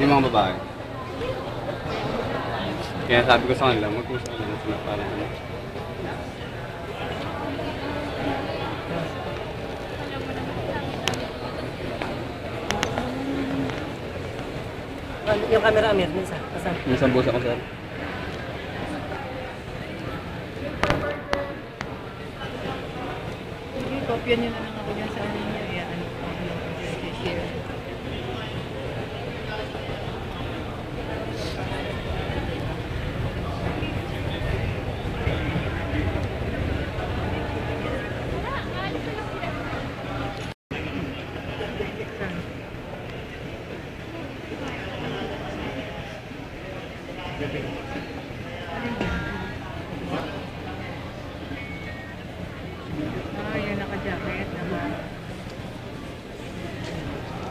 Yung mga babae. Kaya sabi ko sa kanila, mag-usap na sila para ano. Yung camera, Amir, minsan. Minsan busa ko, sir. Kopya nyo na lang ako dyan sa ano niya. Ano ko, share. Yung naka-jacket naman.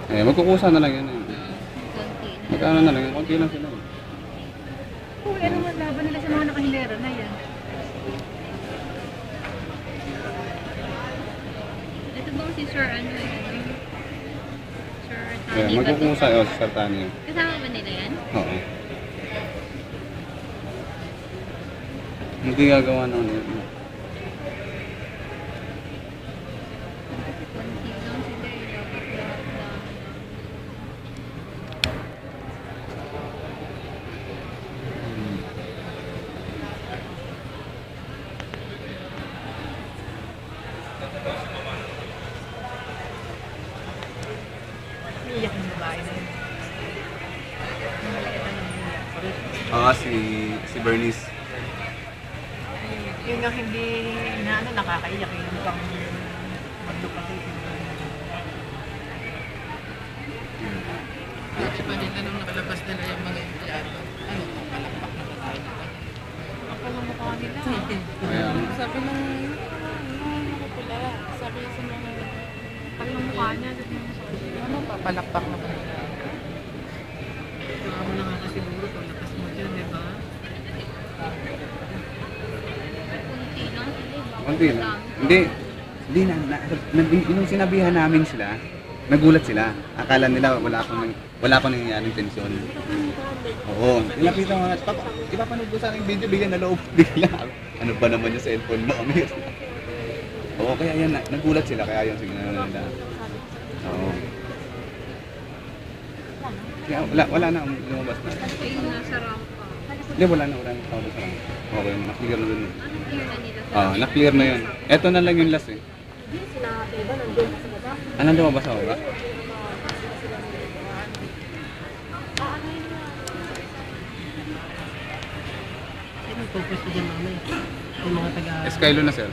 Eh, magkukusa na lang yan eh. Konti. Magkano na lang yan, konti lang sila. Oh, ano man laban nila sa mga nakahilera na yan. Ito bang si Sir ano yun? Sir Tani Kaya ba to? magkukusa yun sa Sartani. Kasama ba nila yan? Oo. Hindi gagawa ng ano. Konti lang sila eh. Dapat lahat lang. Iiyak ng babae na yun. Ang maliit na nang iiyak. Si Bernice. Yung nga hindi na ano, nakakaiyak yung pang mag-duplicate. Kasi pa nila nung nakalabas nila yung mga empleyado. Ano, palakpak na tayo. Ang pangmukha nila. Ayan. Sabi nung nakapula, sabi niya sa mga Pangmukha niya. ano, papalakpak na ba nila? Baka mo na nga kasi siguro kung lakas mo dyan, di ba? Konti lang sila eh. Bakit Konti lang. madami? Hindi nung sinabihan namin sila, nagulat sila. Akala nila wala akong nangyayaring tensyon. Oo. Nilapitan ko nga, ipapanood ko sa aking video, bigyan na loob. Bigla. Ano ba naman yung cellphone mo, Amir? Oo, kaya yan, nagulat sila, kaya yan signal nila. Oo. Kaya wala na, lumabas na. Ayun, nasa ramp pa. Hindi, wala na sa ramp. Okay, na-clear na dun. Anong clear na nila? Na-clear na yun. Eto na lang yung last eh. Sila iba nandun sa baba. Nandun ba sa baba? Ay, magpupwesto dyan mamaya. Yung mga taga... Skylo na, sir.